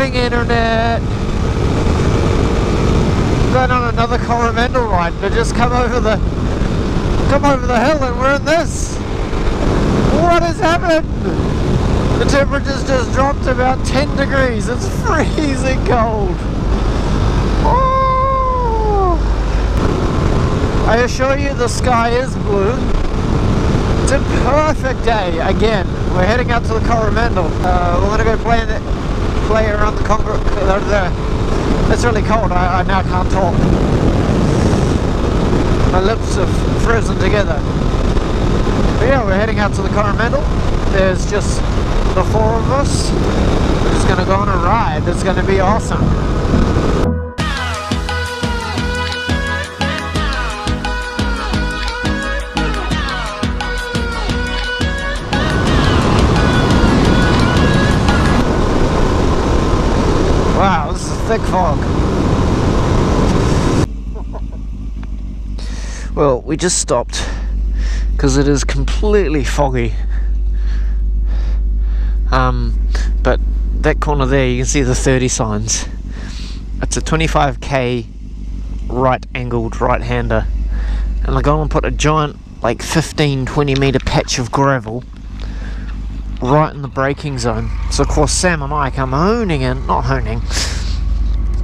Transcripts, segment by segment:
morning, internet. Going on another Coromandel ride, but just come over the hill and we're in this. What has happened? The temperature's just dropped about 10 degrees. It's freezing cold. Oh. I assure you the sky is blue. It's a perfect day. Again, we're heading out to the Coromandel. We're going to go play around the concrete. It's really cold. I now can't talk. My lips are frozen together. But yeah, we're heading out to the Coromandel. There's just the four of us. We're just going to go on a ride. It's going to be awesome. Wow, this is thick fog. Well, we just stopped because it is completely foggy. But that corner there, you can see the 30 signs. It's a 25k right-angled right-hander, and they're going to put a giant, like 15-20 meter patch of gravel right in the braking zone. So of course Sam and I come not honing,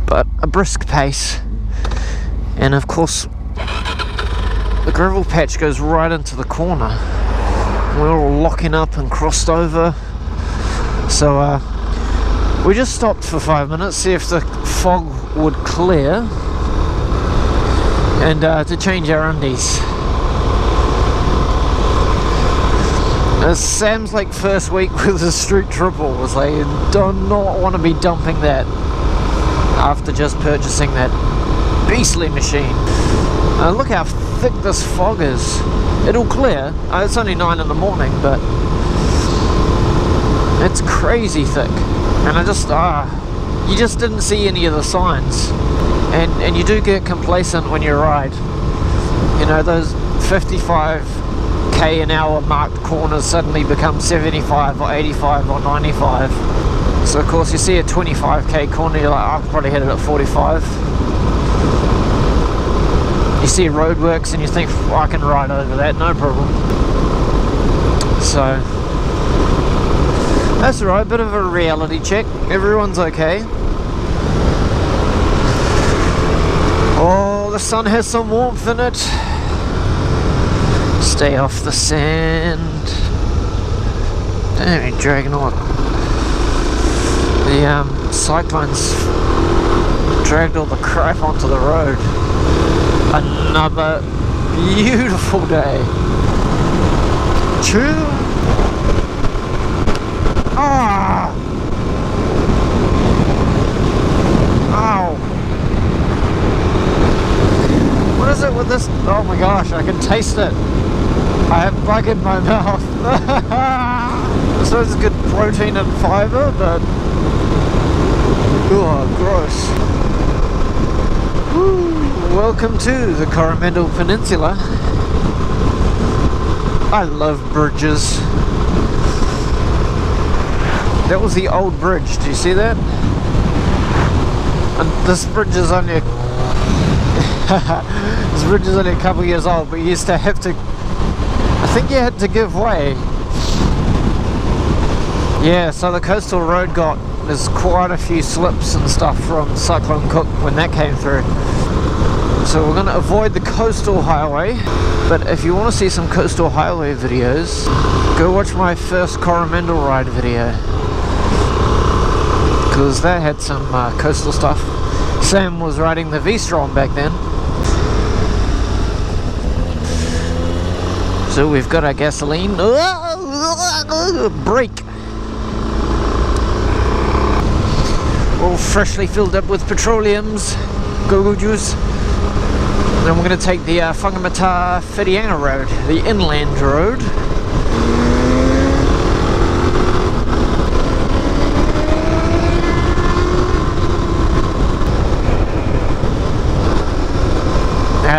but a brisk pace, and of course the gravel patch goes right into the corner. We're all locking up and crossed over. So we just stopped for 5 minutes, see if the fog would clear, and to change our undies. Sam's like first week with the street triple was like, do not want to be dumping that after just purchasing that beastly machine. Look how thick this fog is. It'll clear. It's only 9 in the morning, but it's crazy thick. And you just didn't see any of the signs. And you do get complacent when you ride. You know, those 55k an hour marked corners suddenly become 75 or 85 or 95. So of course you see a 25k corner, you're like, I'll probably hit it at 45. You see roadworks and you think, I can ride over that, no problem. So that's alright, bit of a reality check. Everyone's okay. Oh, the sun has some warmth in it. Stay off the sand. Damn, you're dragging on. The cyclones dragged all the crap onto the road. Another beautiful day. Chill. Ah. Ow. What is it with this? Oh my gosh, I can taste it. I have bug in my mouth. I suppose it's good protein and fiber, but oh, gross. Woo. Welcome to the Coromandel Peninsula. I love bridges. That was the old bridge. Do you see that? And this bridge is only this bridge is only a couple years old, but you used to have to, I think you had to give way. Yeah, so the coastal road there's quite a few slips and stuff from Cyclone Cook when that came through. So we're going to avoid the coastal highway, but if you want to see some coastal highway videos, go watch my first Coromandel ride video, because that had some coastal stuff. Sam was riding the V-Strom back then. So we've got our gasoline. Brake! All freshly filled up with petroleums. Go-go juice. Then we're going to take the Whangamata-Whirianga Road, the inland road.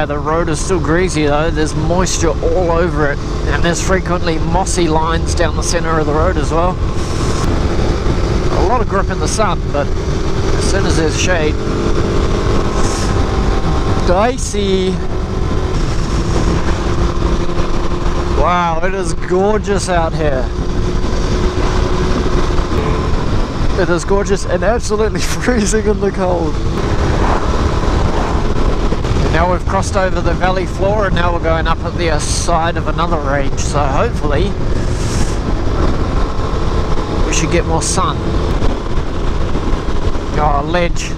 The road is still greasy though, there's moisture all over it, and there's frequently mossy lines down the centre of the road as well. A lot of grip in the sun, but as soon as there's shade, dicey. Wow, it is gorgeous out here. It is gorgeous and absolutely freezing in the cold. And now we've crossed over the valley floor and now we're going up at the side of another range, so hopefully we should get more sun. Oh, ledge.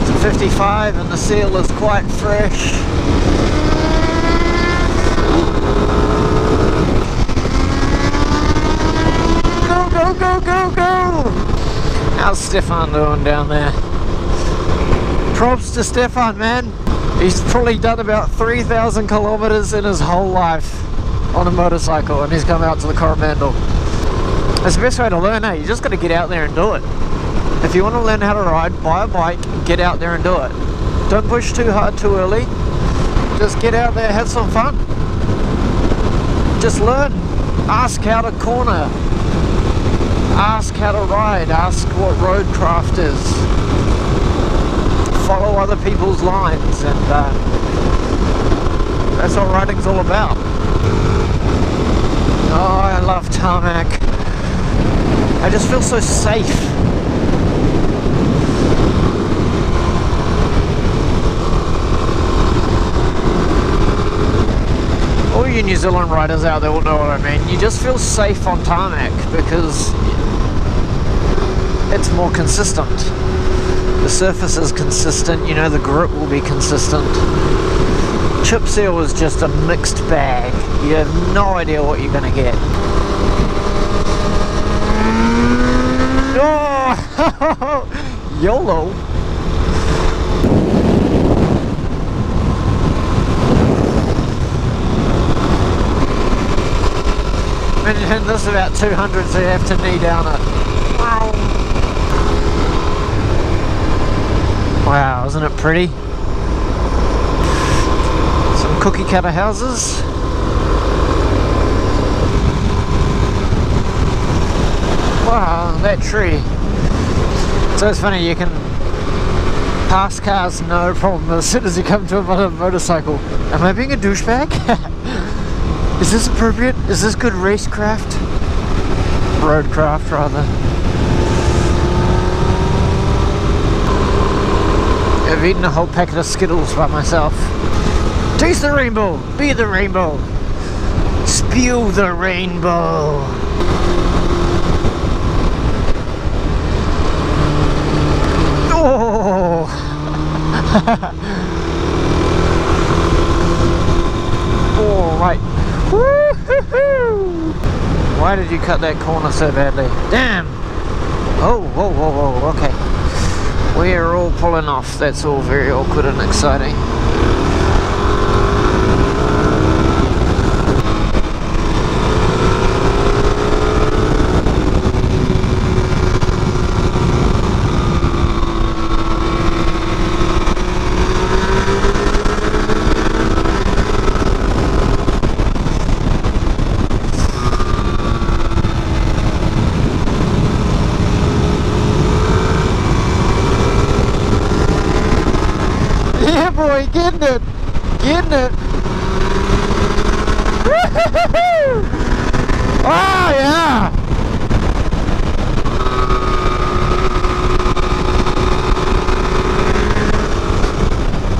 It's 55 and the seal is quite fresh. Go, go, go, go, go! How's Stefan doing down there? Props to Stefan, man. He's probably done about 3,000 kilometers in his whole life on a motorcycle, and he's come out to the Coromandel. That's the best way to learn, eh? You just got to get out there and do it. If you want to learn how to ride, buy a bike, get out there and do it. Don't push too hard too early. Just get out there, have some fun. Just learn. Ask how to corner. Ask how to ride. Ask what roadcraft is. Follow other people's lines, and that's what riding's all about. Oh, I love tarmac. I just feel so safe. All you New Zealand riders out there will know what I mean. You just feel safe on tarmac because it's more consistent. The surface is consistent, you know, the grip will be consistent. Chip seal is just a mixed bag. You have no idea what you're going to get. Oh! YOLO! And this is about 200, so you have to knee down it. Wow, isn't it pretty? Some cookie cutter houses. Wow, that tree. So it's funny, you can pass cars no problem as soon as you come to a motorcycle. Am I being a douchebag? Is this appropriate? Is this good racecraft? Roadcraft, rather. I've eaten a whole packet of Skittles by myself. Taste the rainbow! Be the rainbow! Spew the rainbow! Oh! Oh, right. Woo-hoo-hoo! Why did you cut that corner so badly? Damn! Oh, whoa, whoa, whoa, okay. We're all pulling off. That's all very awkward and exciting. Boy, getting it! Getting it! Oh yeah!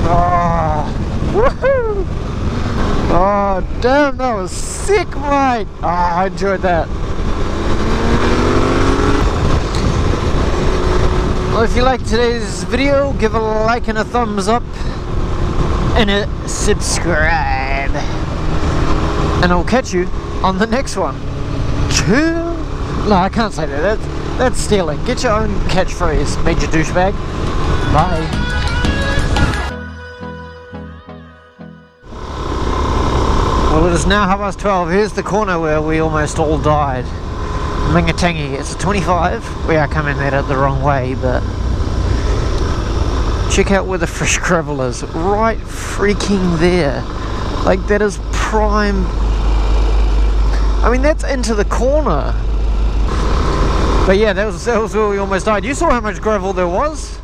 Oh, woohoo! Oh damn, that was sick, mate! Oh, I enjoyed that. Well, if you liked today's video, give a like and a thumbs up. And a subscribe, and I'll catch you on the next one. Chill. No, I can't say that. That's stealing. Get your own catchphrase, major douchebag. Bye. Well, it is now 12:30. Here's the corner where we almost all died. Mingatangi. It's a 25. We are coming at it the wrong way, but Check out where the fresh gravel is, right freaking there. Like, that is prime. I mean, that's into the corner. But yeah, that was where we almost died. You saw how much gravel there was?